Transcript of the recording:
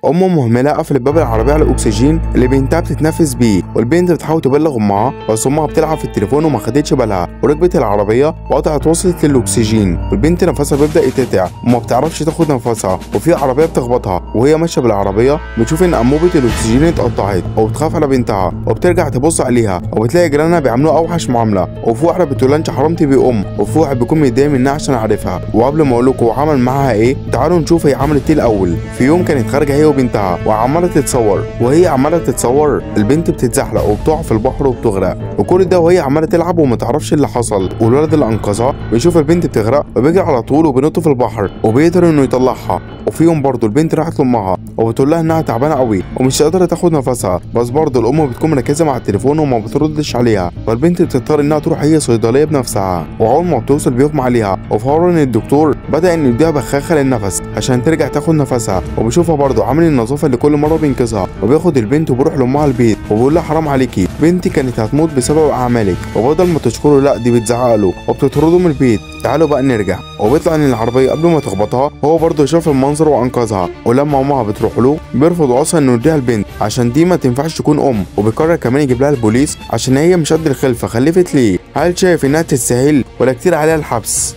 ام مهمله قفلت باب العربيه على الاكسجين اللي بنتها بتتنفس بيه، والبنت بتحاول تبلغ امها بس امها بتلعب في التليفون وما خدتش بالها وركبت العربيه وقطعت وصلت للاكسجين، والبنت نفسها بيبدا يتقطع وما بتعرفش تاخد نفسها، وفي عربيه بتخبطها وهي ماشيه بالعربيه بتشوف ان انبوبه الاكسجين اتقطعت وبتخاف على بنتها وبترجع تبص عليها وبتلاقي جيرانها بيعملوها اوحش معامله، وفي واحده بتقول لها انت حرمتي بيه وفي واحد بيكون متضايق منها عشان عارفها. وقبل ما اقول لكم هو عمل معاها ايه تعالوا نشوف هي عملت ايه الاول. في يوم كانت خارجه هي وبنتها وعماله تتصور، وهي عماله تتصور البنت بتتزحلق وبتقع في البحر وبتغرق، وكل ده وهي عماله تلعب وما تعرفش اللي حصل. والولد اللي انقذها بيشوف البنت بتغرق وبيجري على طول وبينط في البحر وبيقدر انه يطلعها. وفي يوم برضه البنت راحت لامها وبتقول لها انها تعبانه قوي ومش قادره تاخد نفسها، بس برضه الام بتكون مركزه مع التليفون وما بتردش عليها، فالبنت بتضطر انها تروح هي صيدليه بنفسها. واول ما بتوصل بيغمى عليها، وفورا ان الدكتور بدا انه يديها بخاخه للنفس عشان ترجع تاخد نفسها، وبيشوفها برضه عامل النظافه اللي كل مره بينقذها، وبياخد البنت وبيروح لامها البيت وبيقول لها حرام عليكي بنتي كانت هتموت بسبب اعمالك، وبدل ما تشكره لا دي بتزعق له وبتطرده من البيت. تعالوا بقى نرجع، وبيطلع ان العربيه قبل ما تخبطها هو برضه شاف المنظر وانقذها، ولما امها بتروح له بيرفض اصلا انه يديها البنت عشان دي ما تنفعش تكون وبيقرر كمان يجيب لها البوليس عشان هي مش قد الخلفه خلفت ليه. هل شايف انها تستاهل ولا كتير عليها الحبس؟